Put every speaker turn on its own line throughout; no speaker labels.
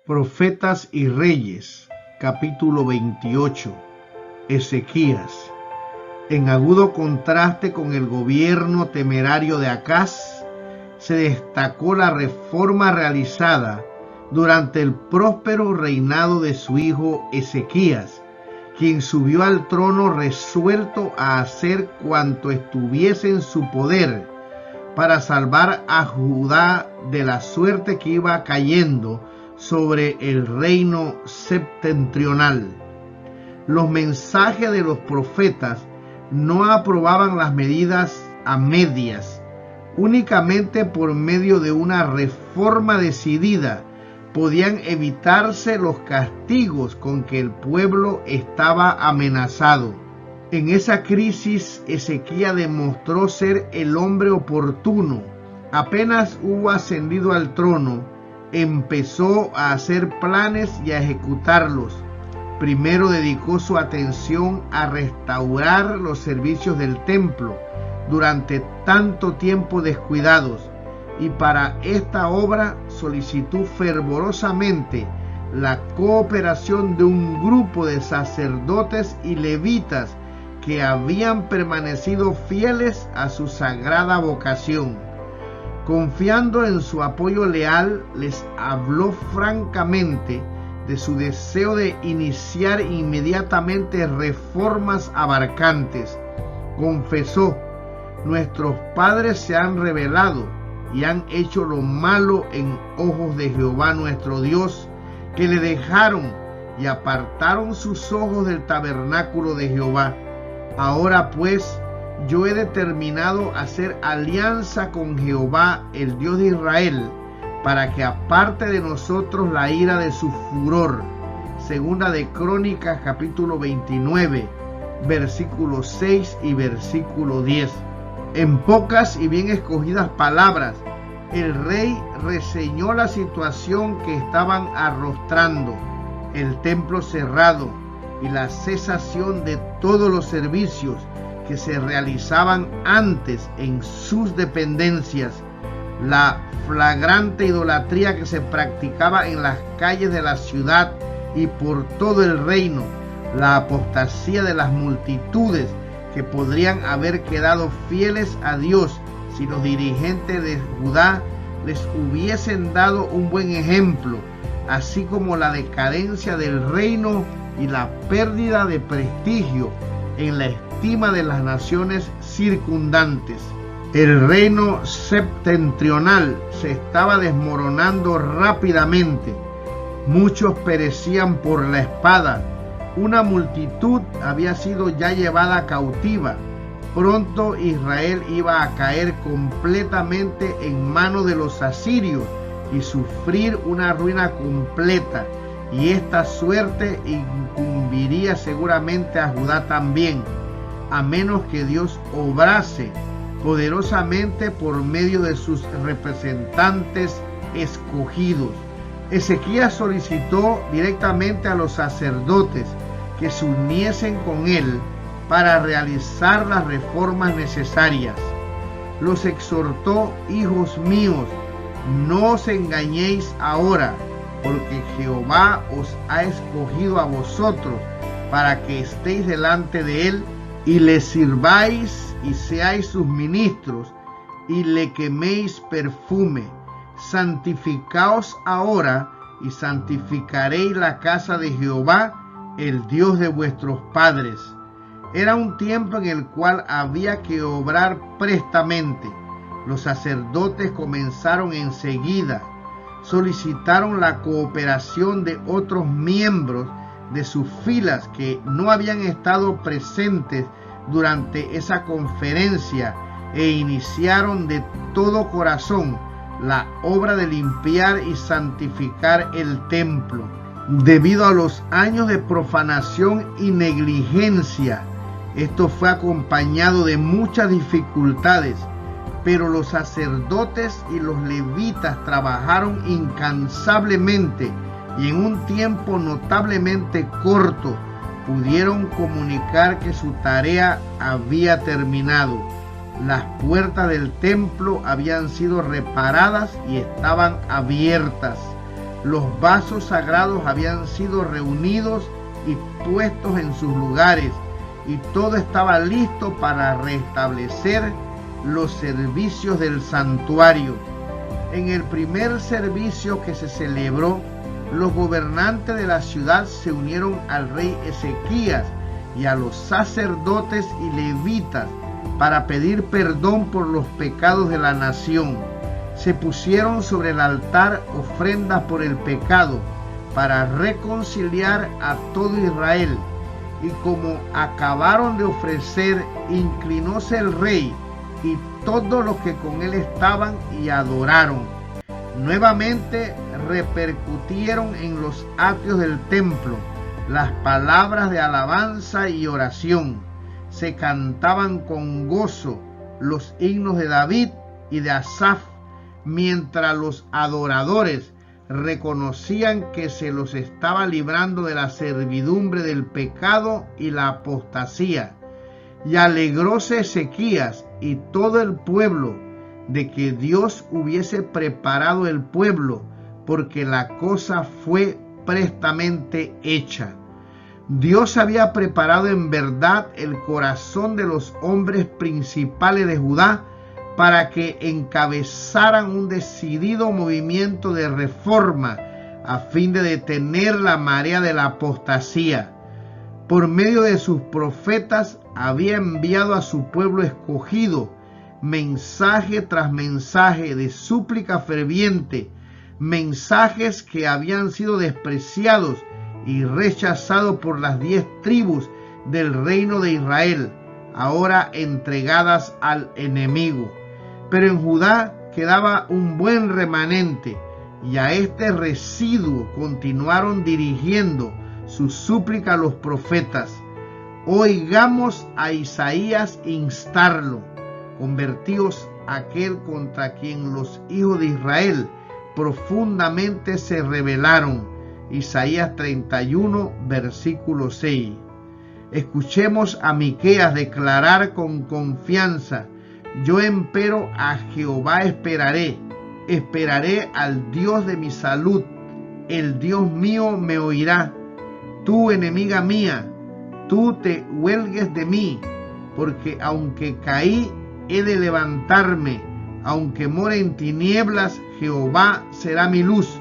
Profetas y Reyes, capítulo 28. Ezequías. En agudo contraste con el gobierno temerario de Acaz, se destacó la reforma realizada durante el próspero reinado de su hijo Ezequías, quien subió al trono resuelto a hacer cuanto estuviese en su poder para salvar a Judá de la suerte que iba cayendo sobre el reino septentrional. Los mensajes de los profetas no aprobaban las medidas a medias. Únicamente por medio de una reforma decidida podían evitarse los castigos con que el pueblo estaba amenazado. En esa crisis, Ezequías demostró ser el hombre oportuno. Apenas hubo ascendido al trono, empezó a hacer planes y a ejecutarlos. Primero dedicó su atención a restaurar los servicios del templo durante tanto tiempo descuidados, y para esta obra solicitó fervorosamente la cooperación de un grupo de sacerdotes y levitas que habían permanecido fieles a su sagrada vocación. Confiando en su apoyo leal, les habló francamente de su deseo de iniciar inmediatamente reformas abarcantes. Confesó: nuestros padres se han rebelado y han hecho lo malo en ojos de Jehová nuestro Dios, que le dejaron y apartaron sus ojos del tabernáculo de Jehová. Ahora pues, yo he determinado hacer alianza con Jehová, el Dios de Israel, para que aparte de nosotros la ira de su furor. Segunda de Crónicas, capítulo 29, versículo 6 y versículo 10. En pocas y bien escogidas palabras, el rey reseñó la situación que estaban arrostrando: el templo cerrado y la cesación de todos los servicios que se realizaban antes en sus dependencias, la flagrante idolatría que se practicaba en las calles de la ciudad y por todo el reino, la apostasía de las multitudes que podrían haber quedado fieles a Dios si los dirigentes de Judá les hubiesen dado un buen ejemplo, así como la decadencia del reino y la pérdida de prestigio en la estima de las naciones circundantes. El reino septentrional se estaba desmoronando rápidamente. Muchos perecían por la espada. Una multitud había sido ya llevada cautiva. Pronto Israel iba a caer completamente en manos de los asirios y sufrir una ruina completa. Y esta suerte incumbiría seguramente a Judá también, a menos que Dios obrase poderosamente por medio de sus representantes escogidos. Ezequías solicitó directamente a los sacerdotes que se uniesen con él para realizar las reformas necesarias. Los exhortó: hijos míos, no os engañéis ahora, porque Jehová os ha escogido a vosotros para que estéis delante de él y le sirváis y seáis sus ministros y le queméis perfume. Santificaos ahora y santificaréis la casa de Jehová, el Dios de vuestros padres. Era un tiempo en el cual había que obrar prestamente. Los sacerdotes comenzaron enseguida. Solicitaron la cooperación de otros miembros de sus filas que no habían estado presentes durante esa conferencia e iniciaron de todo corazón la obra de limpiar y santificar el templo. Debido a los años de profanación y negligencia, esto fue acompañado de muchas dificultades, pero los sacerdotes y los levitas trabajaron incansablemente y en un tiempo notablemente corto pudieron comunicar que su tarea había terminado. Las puertas del templo habían sido reparadas y estaban abiertas. Los vasos sagrados habían sido reunidos y puestos en sus lugares, y todo estaba listo para restablecer los servicios del santuario. En el primer servicio que se celebró, los gobernantes de la ciudad se unieron al rey Ezequías y a los sacerdotes y levitas para pedir perdón por los pecados de la nación. Se pusieron sobre el altar ofrendas por el pecado para reconciliar a todo Israel. Y como acabaron de ofrecer, inclinóse el rey y todos los que con él estaban y adoraron. Nuevamente repercutieron en los atrios del templo las palabras de alabanza y oración. Se cantaban con gozo los himnos de David y de Asaf, mientras los adoradores reconocían que se los estaba librando de la servidumbre del pecado y la apostasía. Y alegróse Ezequías y todo el pueblo de que Dios hubiese preparado el pueblo, porque la cosa fue prestamente hecha. Dios había preparado en verdad el corazón de los hombres principales de Judá para que encabezaran un decidido movimiento de reforma a fin de detener la marea de la apostasía. Por medio de sus profetas había enviado a su pueblo escogido mensaje tras mensaje de súplica ferviente, mensajes que habían sido despreciados y rechazados por las 10 tribus del reino de Israel, ahora entregadas al enemigo. Pero en Judá quedaba un buen remanente, y a este residuo continuaron dirigiendo su súplica a los profetas. Oigamos a Isaías instarlo: convertíos aquel contra quien los hijos de Israel profundamente se rebelaron. Isaías 31, versículo 6. Escuchemos a Miqueas declarar con confianza: yo empero a Jehová esperaré al Dios de mi salud, el Dios mío me oirá. Tú, enemiga mía, tú te huelgues de mí, porque aunque caí, he de levantarme, aunque more en tinieblas, Jehová será mi luz.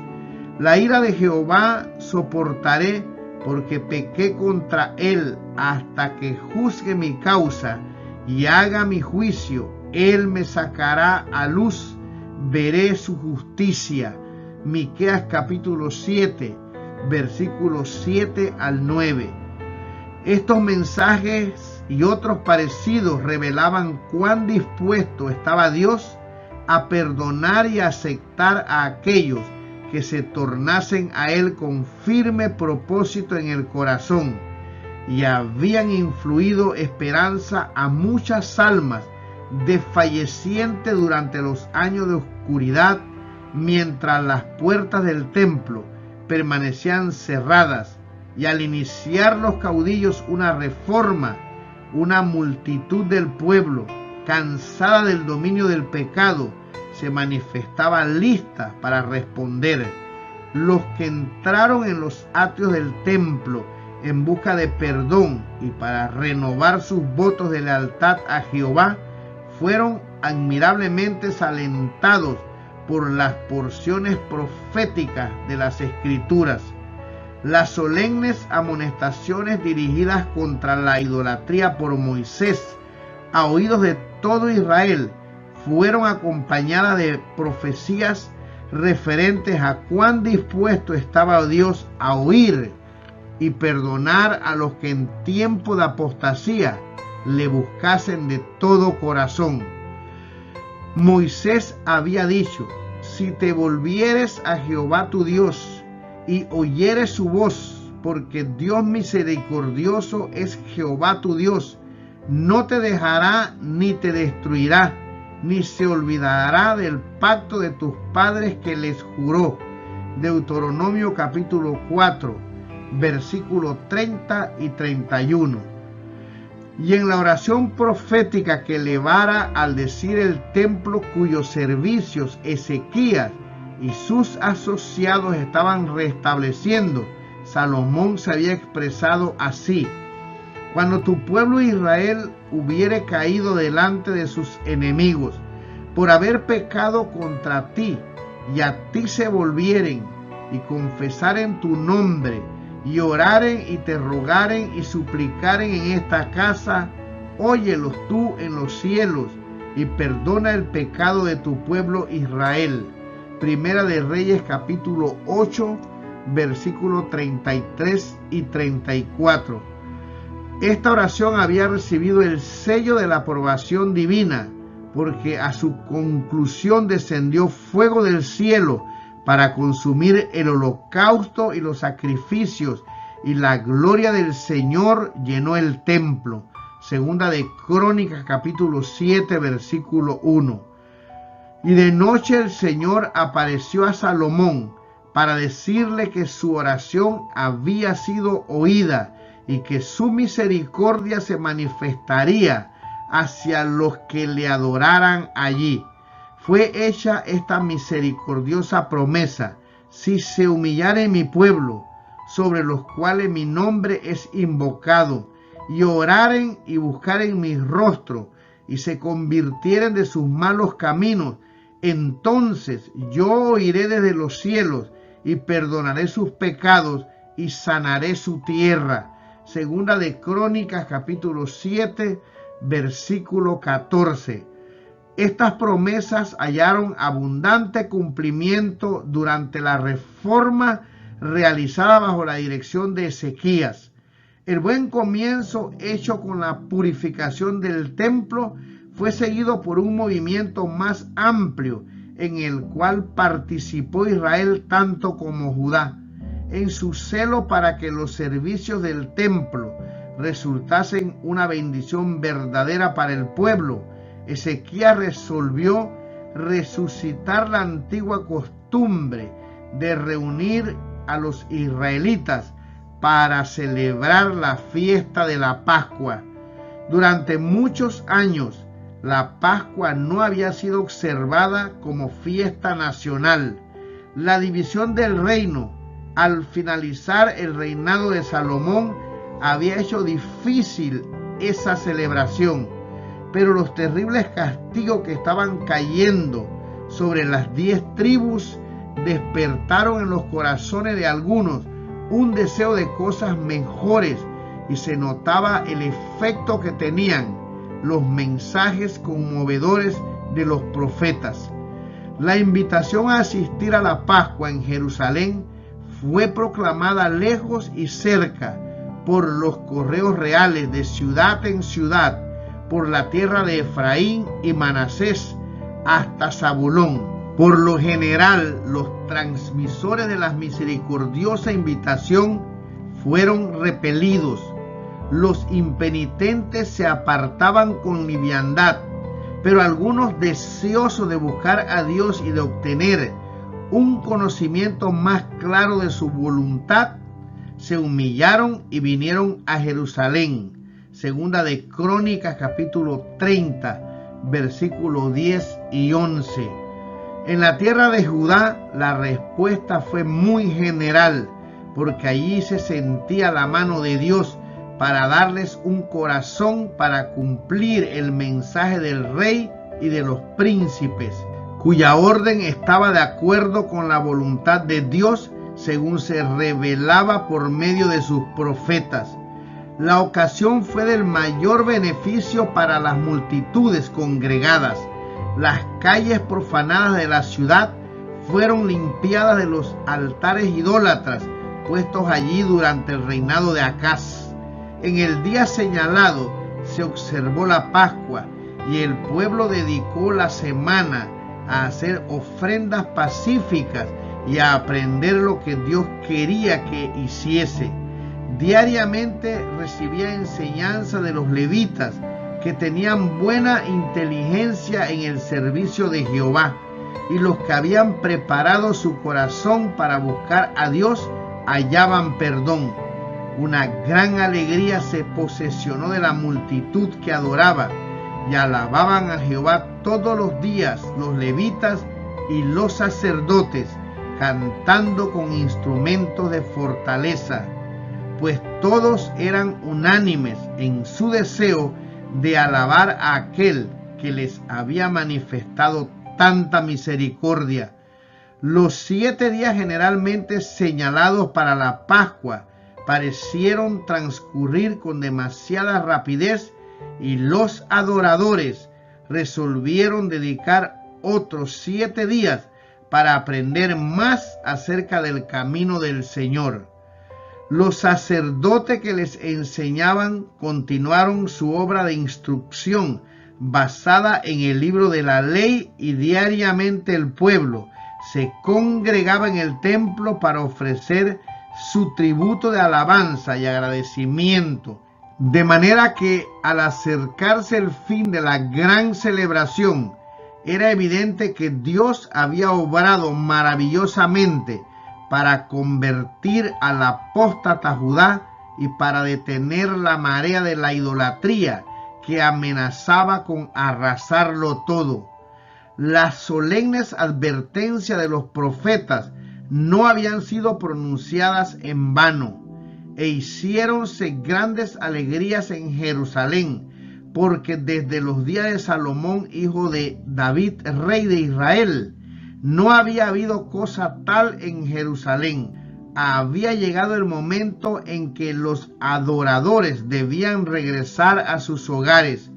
La ira de Jehová soportaré, porque pequé contra él, hasta que juzgue mi causa y haga mi juicio. Él me sacará a luz, veré su justicia. Miqueas capítulo 7, versículos 7 al 9. Estos mensajes y otros parecidos revelaban cuán dispuesto estaba Dios a perdonar y aceptar a aquellos que se tornasen a Él con firme propósito en el corazón, y habían influido esperanza a muchas almas desfallecientes durante los años de oscuridad, mientras las puertas del templo permanecían cerradas. Y al iniciar los caudillos una reforma, una multitud del pueblo, cansada del dominio del pecado, se manifestaba lista para responder. Los que entraron en los atrios del templo en busca de perdón y para renovar sus votos de lealtad a Jehová fueron admirablemente alentados por las porciones proféticas de las Escrituras. Las solemnes amonestaciones dirigidas contra la idolatría por Moisés a oídos de todo Israel fueron acompañadas de profecías referentes a cuán dispuesto estaba Dios a oír y perdonar a los que en tiempo de apostasía le buscasen de todo corazón. Moisés había dicho: si te volvieres a Jehová tu Dios y oyeres su voz, porque Dios misericordioso es Jehová tu Dios, no te dejará ni te destruirá, ni se olvidará del pacto de tus padres que les juró. Deuteronomio capítulo 4, versículos 30 y 31. Y en la oración profética que elevara al decir el templo cuyos servicios Ezequías y sus asociados estaban restableciendo, Salomón se había expresado así: cuando tu pueblo Israel hubiere caído delante de sus enemigos por haber pecado contra ti, y a ti se volvieren y confesaren tu nombre, y oraren y te rogaren y suplicaren en esta casa, óyelos tú en los cielos y perdona el pecado de tu pueblo Israel. Primera de Reyes capítulo 8, versículos 33 y 34. Esta oración había recibido el sello de la aprobación divina, porque a su conclusión descendió fuego del cielo para consumir el holocausto y los sacrificios, y la gloria del Señor llenó el templo. Segunda de Crónicas capítulo 7, versículo 1. Y de noche el Señor apareció a Salomón para decirle que su oración había sido oída y que su misericordia se manifestaría hacia los que le adoraran allí. Fue hecha esta misericordiosa promesa: si se humillare mi pueblo, sobre los cuales mi nombre es invocado, y oraren y buscaren mi rostro, y se convirtieren de sus malos caminos, entonces yo oiré desde los cielos y perdonaré sus pecados y sanaré su tierra. Segunda de Crónicas capítulo 7, versículo 14. Estas promesas hallaron abundante cumplimiento durante la reforma realizada bajo la dirección de Ezequías. El buen comienzo hecho con la purificación del templo fue seguido por un movimiento más amplio en el cual participó Israel tanto como Judá. En su celo para que los servicios del templo resultasen una bendición verdadera para el pueblo, Ezequías resolvió resucitar la antigua costumbre de reunir a los israelitas para celebrar la fiesta de la Pascua. Durante muchos años, la Pascua no había sido observada como fiesta nacional. La división del reino, al finalizar el reinado de Salomón, había hecho difícil esa celebración, pero los terribles castigos que estaban cayendo sobre las 10 tribus despertaron en los corazones de algunos un deseo de cosas mejores, y se notaba el efecto que tenían los mensajes conmovedores de los profetas. La invitación a asistir a la Pascua en Jerusalén fue proclamada lejos y cerca por los correos reales de ciudad en ciudad, por la tierra de Efraín y Manasés hasta Zabulón. Por lo general, los transmisores de la misericordiosa invitación fueron repelidos. Los impenitentes se apartaban con liviandad, pero algunos, deseosos de buscar a Dios y de obtener un conocimiento más claro de su voluntad, se humillaron y vinieron a Jerusalén. Segunda de Crónicas capítulo 30, versículos 10 y 11. En la tierra de Judá la respuesta fue muy general, porque allí se sentía la mano de Dios para darles un corazón para cumplir el mensaje del rey y de los príncipes, cuya orden estaba de acuerdo con la voluntad de Dios según se revelaba por medio de sus profetas. La ocasión fue del mayor beneficio para las multitudes congregadas. Las calles profanadas de la ciudad fueron limpiadas de los altares idólatras puestos allí durante el reinado de Acaz. En el día señalado se observó la Pascua, y el pueblo dedicó la semana a hacer ofrendas pacíficas y a aprender lo que Dios quería que hiciese. Diariamente recibía enseñanza de los levitas, que tenían buena inteligencia en el servicio de Jehová, y los que habían preparado su corazón para buscar a Dios hallaban perdón. Una gran alegría se posesionó de la multitud que adoraba y alababan a Jehová todos los días los levitas y los sacerdotes cantando con instrumentos de fortaleza, pues todos eran unánimes en su deseo de alabar a aquel que les había manifestado tanta misericordia. Los 7 días generalmente señalados para la Pascua parecieron transcurrir con demasiada rapidez y los adoradores resolvieron dedicar otros 7 días para aprender más acerca del camino del Señor. Los sacerdotes que les enseñaban continuaron su obra de instrucción basada en el libro de la ley, y diariamente el pueblo se congregaba en el templo para ofrecer su tributo de alabanza y agradecimiento, de manera que al acercarse el fin de la gran celebración, era evidente que Dios había obrado maravillosamente para convertir al apóstata Judá y para detener la marea de la idolatría que amenazaba con arrasarlo todo. Las solemnes advertencias de los profetas no habían sido pronunciadas en vano, e hiciéronse grandes alegrías en Jerusalén, porque desde los días de Salomón, hijo de David, rey de Israel, no había habido cosa tal en Jerusalén. Había llegado el momento en que los adoradores debían regresar a sus hogares.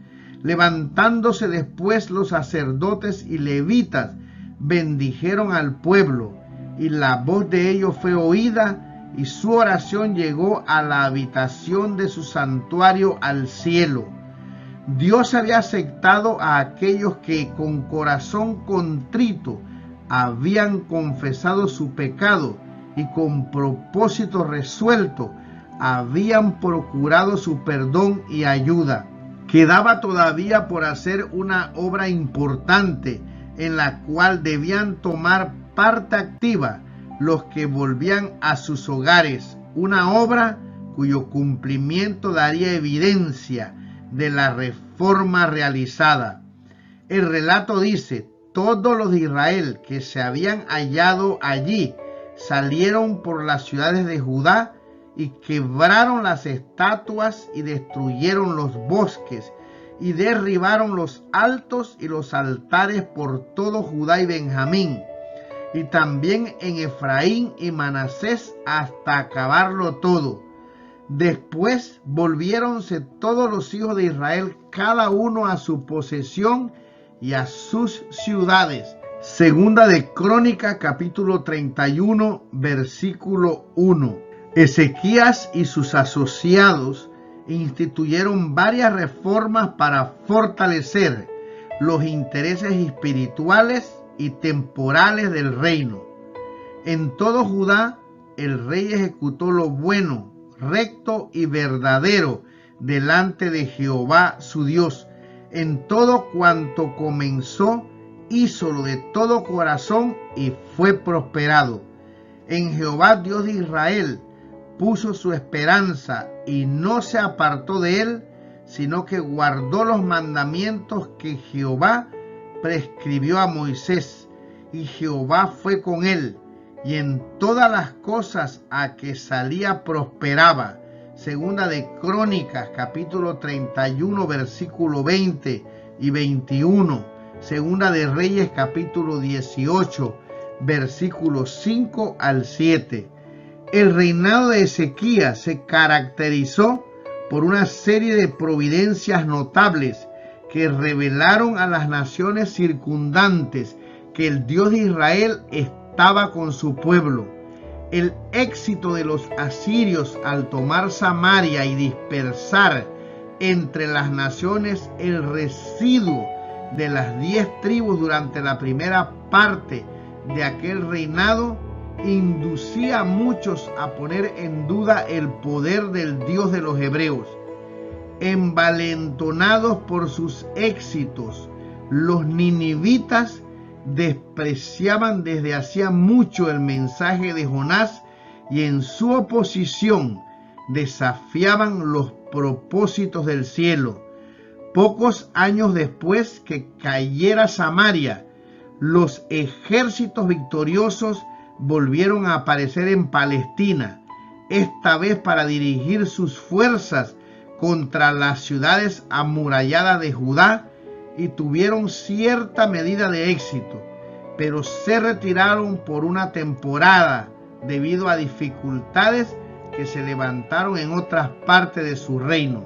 Levantándose después los sacerdotes y levitas bendijeron al pueblo, y la voz de ellos fue oída, y su oración llegó a la habitación de su santuario al cielo. Dios había aceptado a aquellos que con corazón contrito habían confesado su pecado y con propósito resuelto habían procurado su perdón y ayuda. Quedaba todavía por hacer una obra importante en la cual debían tomar parte activa los que volvían a sus hogares, una obra cuyo cumplimiento daría evidencia de la reforma realizada. El relato dice: todos los de Israel que se habían hallado allí salieron por las ciudades de Judá y quebraron las estatuas y destruyeron los bosques y derribaron los altos y los altares por todo Judá y Benjamín, y también en Efraín y Manasés, hasta acabarlo todo. Después volviéronse todos los hijos de Israel, cada uno a su posesión y a sus ciudades. Segunda de Crónicas, capítulo 31, versículo 1. Ezequías y sus asociados instituyeron varias reformas para fortalecer los intereses espirituales y temporales del reino. En todo Judá, el rey ejecutó lo bueno, recto y verdadero delante de Jehová su Dios. En todo cuanto comenzó, hízolo de todo corazón y fue prosperado. En Jehová Dios de Israel puso su esperanza y no se apartó de él, sino que guardó los mandamientos que Jehová prescribió a Moisés, y Jehová fue con él, y en todas las cosas a que salía prosperaba. Segunda de Crónicas, capítulo 31, versículo 20 y 21. Segunda de Reyes, capítulo 18, versículos 5 al 7. El reinado de Ezequías se caracterizó por una serie de providencias notables que revelaron a las naciones circundantes que el Dios de Israel estaba con su pueblo. El éxito de los asirios al tomar Samaria y dispersar entre las naciones el residuo de las 10 tribus durante la primera parte de aquel reinado inducía a muchos a poner en duda el poder del Dios de los hebreos. Envalentonados por sus éxitos, los ninivitas despreciaban desde hacía mucho el mensaje de Jonás y en su oposición desafiaban los propósitos del cielo. Pocos años después que cayera Samaria, Los ejércitos victoriosos volvieron a aparecer en Palestina, esta vez para dirigir sus fuerzas contra las ciudades amuralladas de Judá, y tuvieron cierta medida de éxito, pero se retiraron por una temporada debido a dificultades que se levantaron en otras partes de su reino.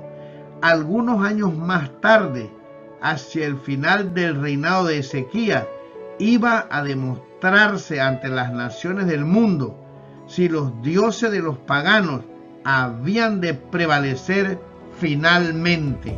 Algunos años más tarde, hacia el final del reinado de Ezequías, iba a demostrarse ante las naciones del mundo si los dioses de los paganos habían de prevalecer finalmente.